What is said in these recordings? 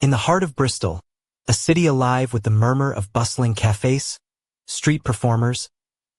In the heart of Bristol, a city alive with the murmur of bustling cafes, street performers,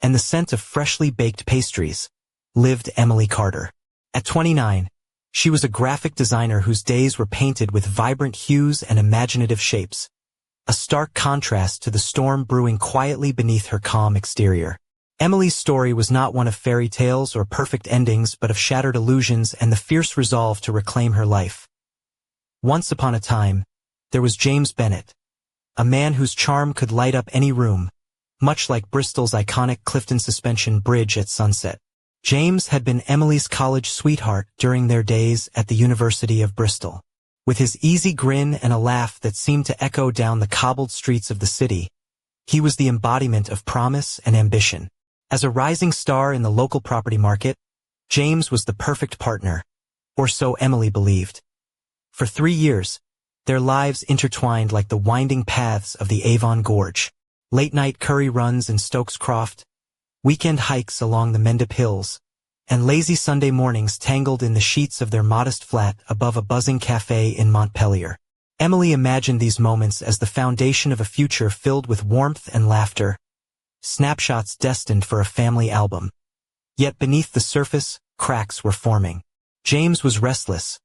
and the scent of freshly baked pastries, lived Emily Carter. At 29, she was a graphic designer whose days were painted with vibrant hues and imaginative shapes, a stark contrast to the storm brewing quietly beneath her calm exterior. Emily's story was not one of fairy tales or perfect endings but of shattered illusions and the fierce resolve to reclaim her life. Once upon a time, there was James Bennet, a man whose charm could light up any room, much like Bristol's iconic Clifton Suspension Bridge at sunset. James had been Emily's college sweetheart during their days at the University of Bristol. With his easy grin and a laugh that seemed to echo down the cobbled streets of the city, he was the embodiment of promise and ambition. As a rising star in the local property market, James was the perfect partner, or so Emily believed. For 3 years, their lives intertwined like the winding paths of the Avon Gorge. Late-night curry runs in Stokes Croft, weekend hikes along the Mendip Hills, and lazy Sunday mornings tangled in the sheets of their modest flat above a buzzing cafe in Montpelier. Emily imagined these moments as the foundation of a future filled with warmth and laughter, snapshots destined for a family album. Yet beneath the surface, cracks were forming. James was restless,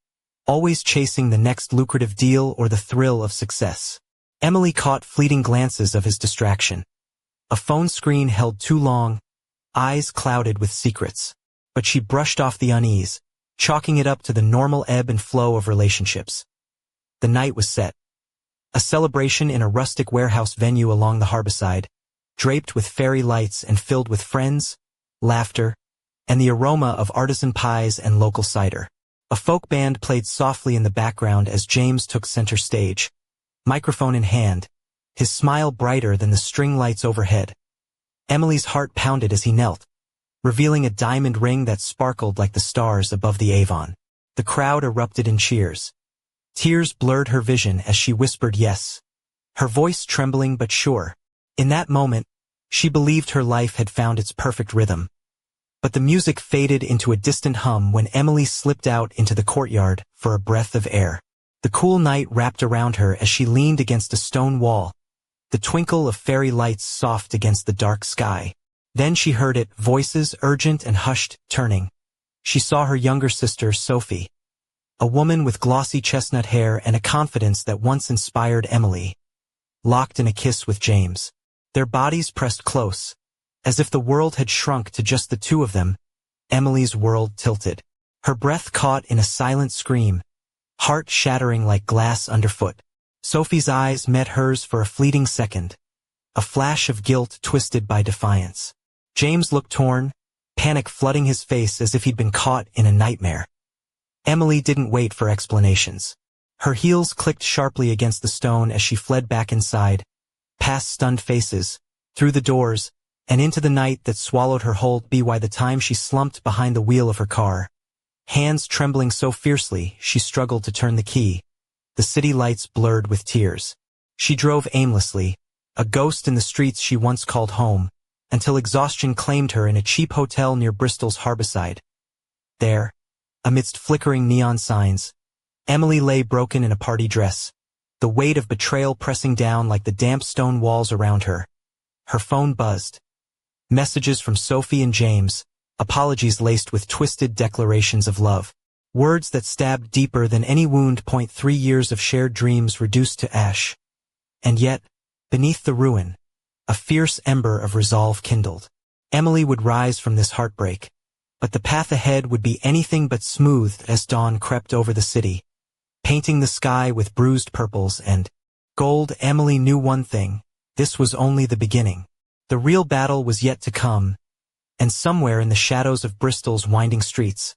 always chasing the next lucrative deal or the thrill of success. Emily caught fleeting glances of his distraction. A phone screen held too long, eyes clouded with secrets. But she brushed off the unease, chalking it up to the normal ebb and flow of relationships. The night was set. A celebration in a rustic warehouse venue along the harbourside, draped with fairy lights and filled with friends, laughter, and the aroma of artisan pies and local cider. A folk band played softly in the background as James took center stage, microphone in hand, his smile brighter than the string lights overhead. Emily's heart pounded as he knelt, revealing a diamond ring that sparkled like the stars above the Avon. The crowd erupted in cheers. Tears blurred her vision as she whispered yes, her voice trembling but sure. In that moment, she believed her life had found its perfect rhythm. But the music faded into a distant hum when Emily slipped out into the courtyard for a breath of air. The cool night wrapped around her as she leaned against a stone wall, the twinkle of fairy lights soft against the dark sky. Then she heard it, voices urgent and hushed, turning. She saw her younger sister, Sophie, a woman with glossy chestnut hair and a confidence that once inspired Emily, locked in a kiss with James. Their bodies pressed close, as if the world had shrunk to just the two of them. Emily's world tilted. Her breath caught in a silent scream, heart shattering like glass underfoot. Sophie's eyes met hers for a fleeting second, a flash of guilt twisted by defiance. James looked torn, panic flooding his face as if he'd been caught in a nightmare. Emily didn't wait for explanations. Her heels clicked sharply against the stone as she fled back inside, past stunned faces, through the doors, and into the night that swallowed her whole. By the time she slumped behind the wheel of her car, hands trembling so fiercely she struggled to turn the key, the city lights blurred with tears. She drove aimlessly, a ghost in the streets she once called home, until exhaustion claimed her in a cheap hotel near Bristol's harbourside. There, amidst flickering neon signs, Emily lay broken in a party dress, the weight of betrayal pressing down like the damp stone walls around her. Her phone buzzed. Messages from Sophie and James, apologies laced with twisted declarations of love. Words that stabbed deeper than any wound. 3 years of shared dreams reduced to ash. And yet, beneath the ruin, a fierce ember of resolve kindled. Emily would rise from this heartbreak, but the path ahead would be anything but smooth as dawn crept over the city, painting the sky with bruised purples and gold. Emily knew one thing: this was only the beginning. The real battle was yet to come, and somewhere in the shadows of Bristol's winding streets,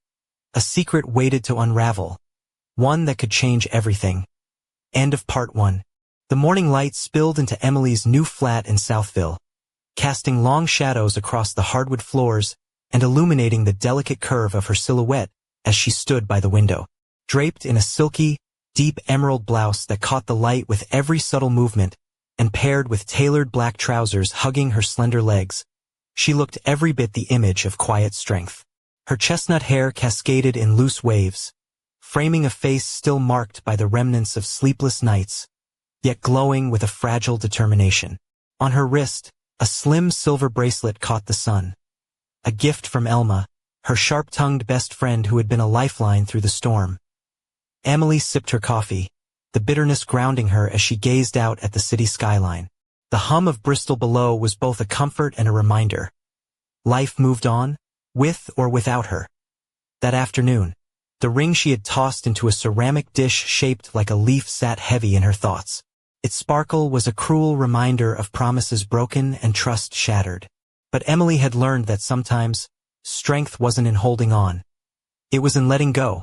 a secret waited to unravel, one that could change everything. End of part 1. The morning light spilled into Emily's new flat in Southville, casting long shadows across the hardwood floors and illuminating the delicate curve of her silhouette as she stood by the window. Draped in a silky, deep emerald blouse that caught the light with every subtle movement, and paired with tailored black trousers hugging her slender legs, she looked every bit the image of quiet strength. Her chestnut hair cascaded in loose waves, framing a face still marked by the remnants of sleepless nights, yet glowing with a fragile determination. On her wrist, a slim silver bracelet caught the sun. A gift from Elma, her sharp-tongued best friend who had been a lifeline through the storm. Emily sipped her coffee, the bitterness grounding her as she gazed out at the city skyline. The hum of Bristol below was both a comfort and a reminder. Life moved on, with or without her. That afternoon, the ring she had tossed into a ceramic dish shaped like a leaf sat heavy in her thoughts. Its sparkle was a cruel reminder of promises broken and trust shattered. But Emily had learned that sometimes, strength wasn't in holding on. It was in letting go.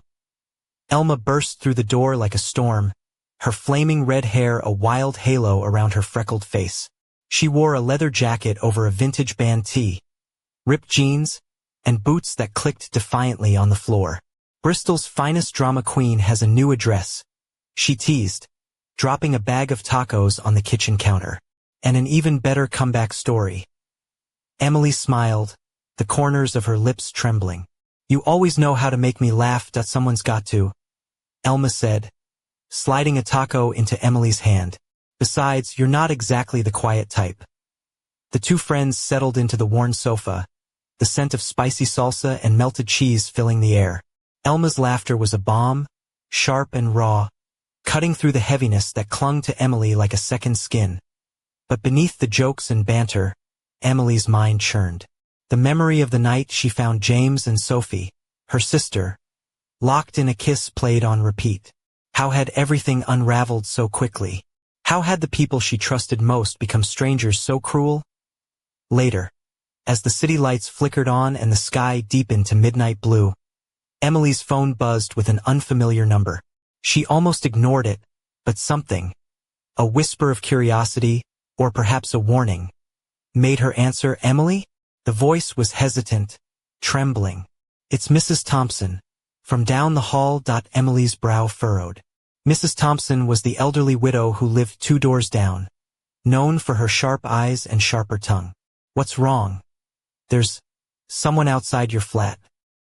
Elma burst through the door like a storm, her flaming red hair a wild halo around her freckled face. She wore a leather jacket over a vintage band tee, ripped jeans, and boots that clicked defiantly on the floor. Bristol's finest drama queen has a new address, she teased, dropping a bag of tacos on the kitchen counter. And an even better comeback story. Emily smiled, the corners of her lips trembling. You always know how to make me laugh. Someone's got to, Elma said, sliding a taco into Emily's hand. Besides, you're not exactly the quiet type. The two friends settled into the worn sofa, the scent of spicy salsa and melted cheese filling the air. Elma's laughter was a bomb, sharp and raw, cutting through the heaviness that clung to Emily like a second skin. But beneath the jokes and banter, Emily's mind churned. The memory of the night she found James and Sophie, her sister, locked in a kiss played on repeat. How had everything unraveled so quickly? How had the people she trusted most become strangers so cruel? Later, as the city lights flickered on and the sky deepened to midnight blue, Emily's phone buzzed with an unfamiliar number. She almost ignored it, but something, a whisper of curiosity, or perhaps a warning, made her answer. Emily? The voice was hesitant, trembling. It's Mrs. Thompson, from down the hall. Emily's brow furrowed. Mrs. Thompson was the elderly widow who lived 2 doors down, known for her sharp eyes and sharper tongue. What's wrong? There's someone outside your flat.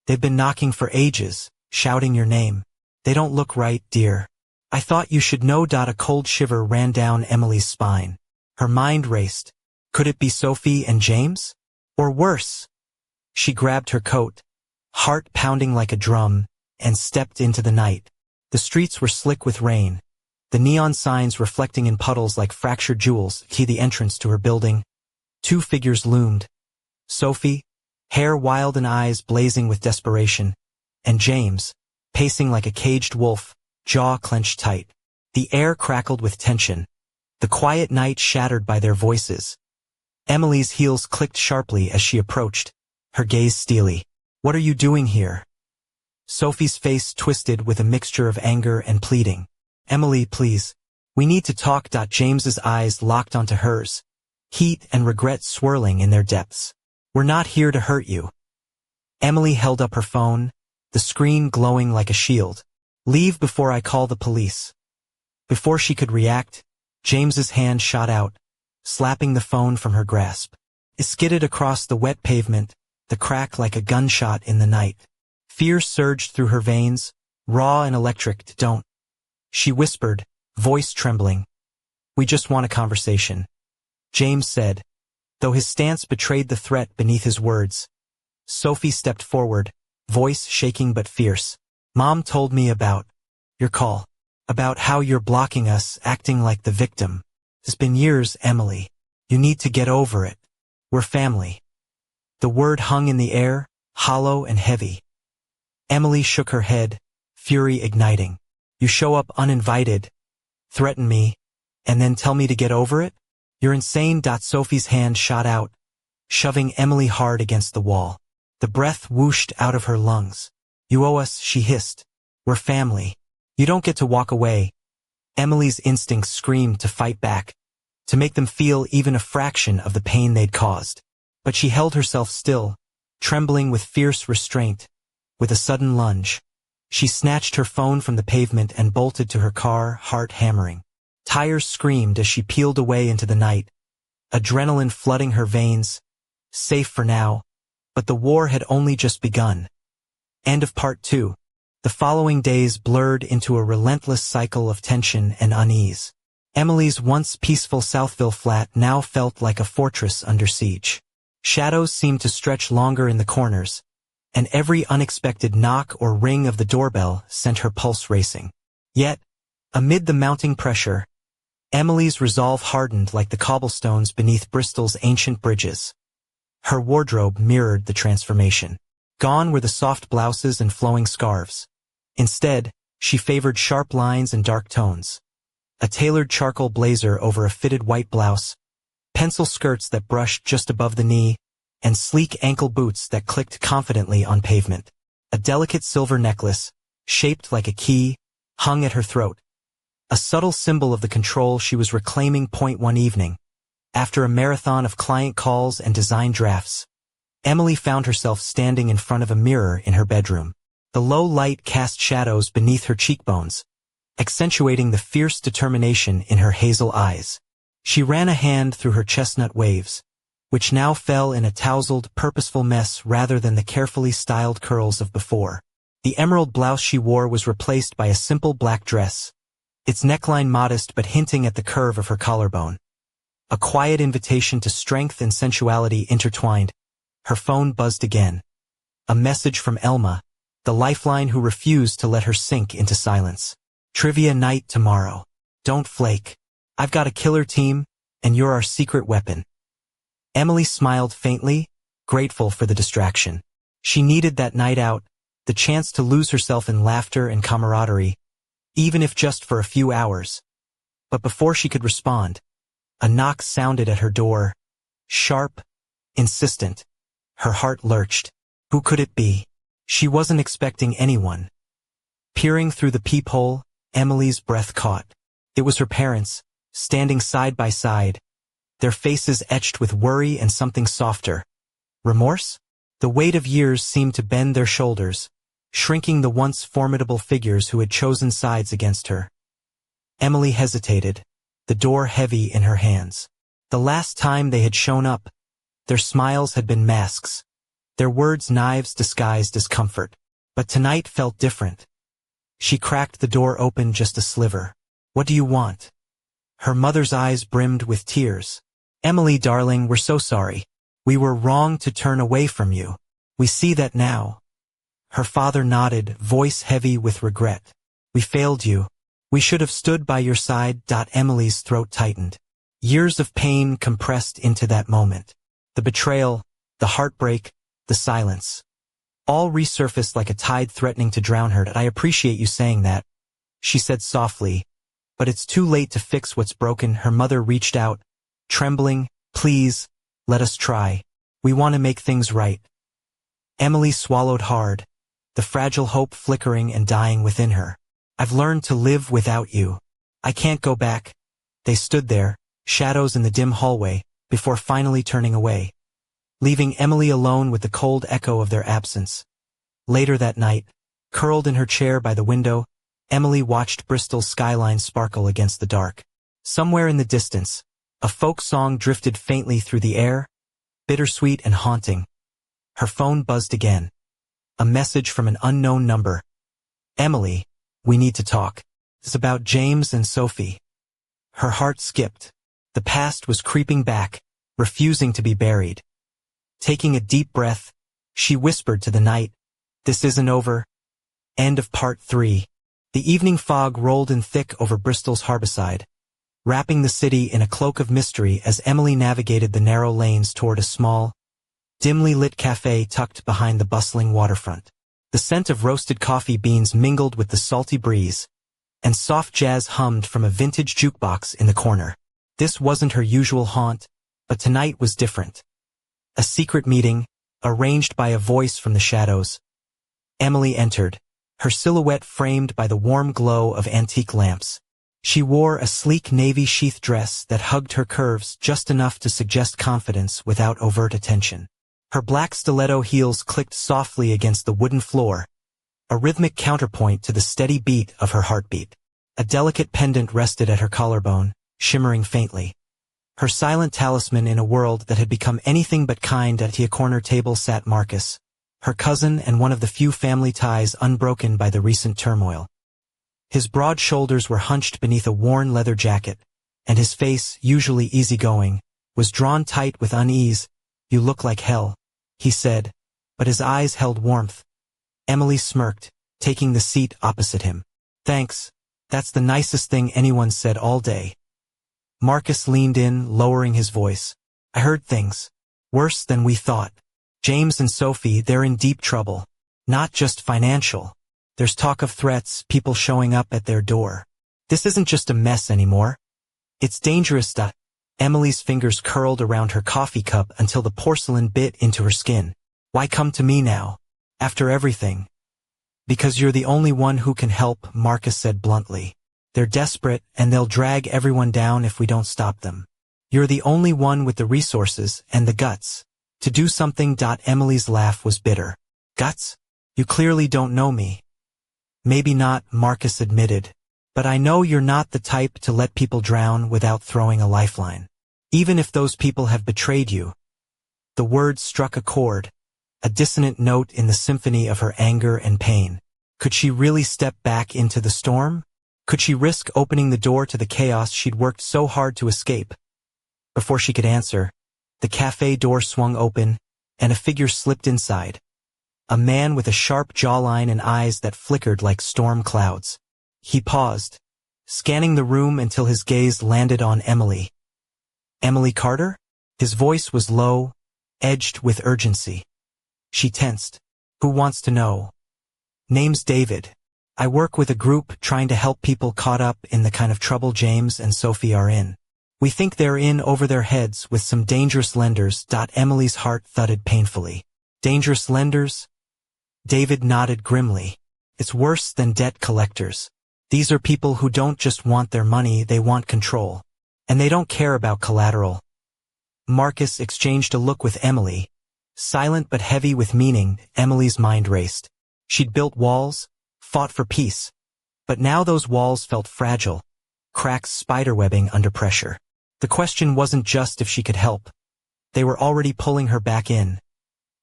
They've been knocking for ages, shouting your name. They don't look right, dear. I thought you should know. A cold shiver ran down Emily's spine. Her mind raced. Could it be Sophie and James? Or worse? She grabbed her coat, heart pounding like a drum, and stepped into the night. The streets were slick with rain, the neon signs reflecting in puddles like fractured jewels. The entrance to her building. 2 figures loomed. Sophie, hair wild and eyes blazing with desperation, and James, pacing like a caged wolf, jaw clenched tight. The air crackled with tension, the quiet night shattered by their voices. Emily's heels clicked sharply as she approached, her gaze steely. What are you doing here? Sophie's face twisted with a mixture of anger and pleading. Emily, please. We need to talk. James's eyes locked onto hers, heat and regret swirling in their depths. We're not here to hurt you. Emily held up her phone, the screen glowing like a shield. Leave before I call the police. Before she could react, James's hand shot out, slapping the phone from her grasp. It skidded across the wet pavement, the crack like a gunshot in the night. Fear surged through her veins, raw and electric. Don't, she whispered, voice trembling. We just want a conversation, James said, though his stance betrayed the threat beneath his words. Sophie stepped forward, voice shaking but fierce. Mom told me about your call, about how you're blocking us, acting like the victim. It's been years, Emily. You need to get over it. We're family. The word hung in the air, hollow and heavy. Emily shook her head, fury igniting. You show up uninvited, threaten me, and then tell me to get over it? You're insane. Sophie's hand shot out, shoving Emily hard against the wall. The breath whooshed out of her lungs. You owe us, she hissed. We're family. You don't get to walk away. Emily's instincts screamed to fight back, to make them feel even a fraction of the pain they'd caused. But she held herself still, trembling with fierce restraint. With a sudden lunge, she snatched her phone from the pavement and bolted to her car, heart hammering. Tires screamed as she peeled away into the night, adrenaline flooding her veins. Safe for now, but the war had only just begun. End of part 2. The following days blurred into a relentless cycle of tension and unease. Emily's once peaceful Southville flat now felt like a fortress under siege. Shadows seemed to stretch longer in the corners, and every unexpected knock or ring of the doorbell sent her pulse racing. Yet, amid the mounting pressure, Emily's resolve hardened like the cobblestones beneath Bristol's ancient bridges. Her wardrobe mirrored the transformation. Gone were the soft blouses and flowing scarves. Instead, she favored sharp lines and dark tones. A tailored charcoal blazer over a fitted white blouse, pencil skirts that brushed just above the knee, and sleek ankle boots that clicked confidently on pavement. A delicate silver necklace, shaped like a key, hung at her throat, a subtle symbol of the control she was reclaiming. One evening, after a marathon of client calls and design drafts, Emily found herself standing in front of a mirror in her bedroom. The low light cast shadows beneath her cheekbones, accentuating the fierce determination in her hazel eyes. She ran a hand through her chestnut waves, which now fell in a tousled, purposeful mess rather than the carefully styled curls of before. The emerald blouse she wore was replaced by a simple black dress, its neckline modest but hinting at the curve of her collarbone. A quiet invitation to strength and sensuality intertwined. Her phone buzzed again. A message from Elma, the lifeline who refused to let her sink into silence. Trivia night tomorrow. Don't flake. I've got a killer team, and you're our secret weapon. Emily smiled faintly, grateful for the distraction. She needed that night out, the chance to lose herself in laughter and camaraderie, even if just for a few hours. But before she could respond, a knock sounded at her door. Sharp, insistent. Her heart lurched. Who could it be? She wasn't expecting anyone. Peering through the peephole, Emily's breath caught. It was her parents, standing side by side, their faces etched with worry and something softer. Remorse? The weight of years seemed to bend their shoulders, shrinking the once formidable figures who had chosen sides against her. Emily hesitated, the door heavy in her hands. The last time they had shown up, their smiles had been masks, their words knives disguised as comfort. But tonight felt different. She cracked the door open just a sliver. What do you want? Her mother's eyes brimmed with tears. Emily, darling, we're so sorry. We were wrong to turn away from you. We see that now. Her father nodded, voice heavy with regret. We failed you. We should have stood by your side. Emily's throat tightened. Years of pain compressed into that moment. The betrayal, the heartbreak, the silence. All resurfaced like a tide threatening to drown her. I appreciate you saying that, she said softly. But it's too late to fix what's broken. Her mother reached out, trembling. Please, let us try. We want to make things right. Emily swallowed hard, the fragile hope flickering and dying within her. I've learned to live without you. I can't go back. They stood there, shadows in the dim hallway, before finally turning away, leaving Emily alone with the cold echo of their absence. Later that night, curled in her chair by the window, Emily watched Bristol's skyline sparkle against the dark. Somewhere in the distance, a folk song drifted faintly through the air, bittersweet and haunting. Her phone buzzed again. A message from an unknown number. Emily, we need to talk. It's about James and Sophie. Her heart skipped. The past was creeping back, refusing to be buried. Taking a deep breath, she whispered to the night, "This isn't over." End of part 3. The evening fog rolled in thick over Bristol's harbourside, wrapping the city in a cloak of mystery as Emily navigated the narrow lanes toward a small, dimly lit cafe tucked behind the bustling waterfront. The scent of roasted coffee beans mingled with the salty breeze, and soft jazz hummed from a vintage jukebox in the corner. This wasn't her usual haunt, but tonight was different. A secret meeting, arranged by a voice from the shadows. Emily entered, her silhouette framed by the warm glow of antique lamps. She wore a sleek navy sheath dress that hugged her curves just enough to suggest confidence without overt attention. Her black stiletto heels clicked softly against the wooden floor, a rhythmic counterpoint to the steady beat of her heartbeat. A delicate pendant rested at her collarbone, shimmering faintly. Her silent talisman in a world that had become anything but kind. At a corner table sat Marcus, her cousin and one of the few family ties unbroken by the recent turmoil. His broad shoulders were hunched beneath a worn leather jacket, and his face, usually easygoing, was drawn tight with unease. "You look like hell," he said, but his eyes held warmth. Emily smirked, taking the seat opposite him. "Thanks, that's the nicest thing anyone said all day." Marcus leaned in, lowering his voice. "I heard things. Worse than we thought. James and Sophie, they're in deep trouble. Not just financial. There's talk of threats, people showing up at their door. This isn't just a mess anymore. It's dangerous." Emily's fingers curled around her coffee cup until the porcelain bit into her skin. "Why come to me now? After everything?" "Because you're the only one who can help," Marcus said bluntly. "They're desperate, and they'll drag everyone down if we don't stop them. You're the only one with the resources and the guts to do something." Emily's laugh was bitter. "Guts? You clearly don't know me." "Maybe not," Marcus admitted. "But I know you're not the type to let people drown without throwing a lifeline. Even if those people have betrayed you." The words struck a chord, a dissonant note in the symphony of her anger and pain. Could she really step back into the storm? Could she risk opening the door to the chaos she'd worked so hard to escape? Before she could answer, the cafe door swung open, and a figure slipped inside. A man with a sharp jawline and eyes that flickered like storm clouds. He paused, scanning the room until his gaze landed on Emily. "Emily Carter?" His voice was low, edged with urgency. She tensed. "Who wants to know?" "Name's David. I work with a group trying to help people caught up in the kind of trouble James and Sophie are in. We think they're in over their heads with some dangerous lenders." Emily's heart thudded painfully. "Dangerous lenders?" David nodded grimly. "It's worse than debt collectors. These are people who don't just want their money, they want control. And they don't care about collateral." Marcus exchanged a look with Emily. Silent but heavy with meaning, Emily's mind raced. She'd built walls, fought for peace. But now those walls felt fragile, cracks spiderwebbing under pressure. The question wasn't just if she could help. They were already pulling her back in.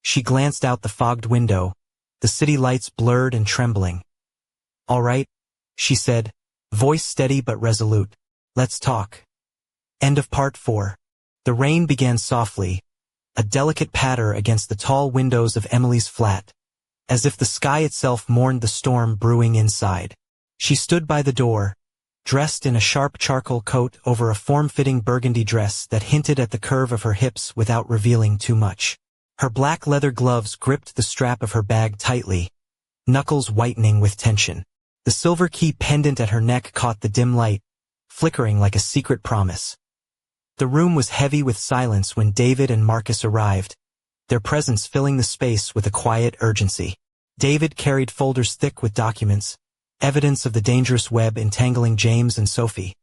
She glanced out the fogged window, the city lights blurred and trembling. "All right," she said, voice steady but resolute. "Let's talk." End of part 4. The rain began softly, a delicate patter against the tall windows of Emily's flat, as if the sky itself mourned the storm brewing inside. She stood by the door, dressed in a sharp charcoal coat over a form-fitting burgundy dress that hinted at the curve of her hips without revealing too much. Her black leather gloves gripped the strap of her bag tightly, knuckles whitening with tension. The silver key pendant at her neck caught the dim light, flickering like a secret promise. The room was heavy with silence when David and Marcus arrived, their presence filling the space with a quiet urgency. David carried folders thick with documents, evidence of the dangerous web entangling James and Sophie.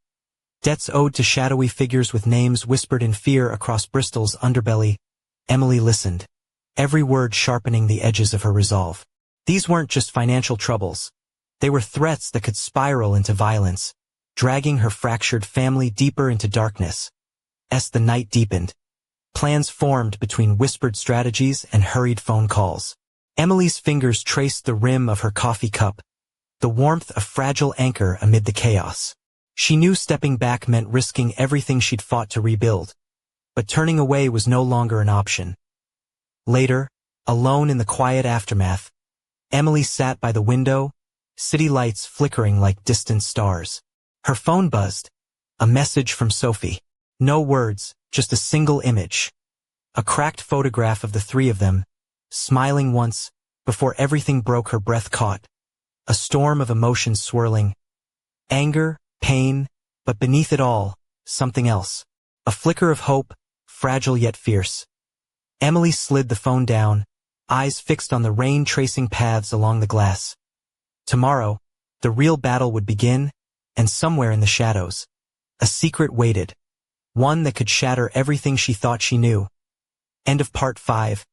Debts owed to shadowy figures with names whispered in fear across Bristol's underbelly. Emily listened, every word sharpening the edges of her resolve. These weren't just financial troubles. They were threats that could spiral into violence, dragging her fractured family deeper into darkness. As the night deepened, plans formed between whispered strategies and hurried phone calls. Emily's fingers traced the rim of her coffee cup, the warmth a fragile anchor amid the chaos. She knew stepping back meant risking everything she'd fought to rebuild, but turning away was no longer an option. Later, alone in the quiet aftermath, Emily sat by the window, city lights flickering like distant stars. Her phone buzzed, a message from Sophie. No words, just a single image. A cracked photograph of the three of them, smiling once, before everything broke. Her breath caught. A storm of emotions swirling. Anger, pain, but beneath it all, something else. A flicker of hope, fragile yet fierce. Emily slid the phone down, eyes fixed on the rain tracing paths along the glass. Tomorrow, the real battle would begin, and somewhere in the shadows, a secret waited. One that could shatter everything she thought she knew. End of part 5.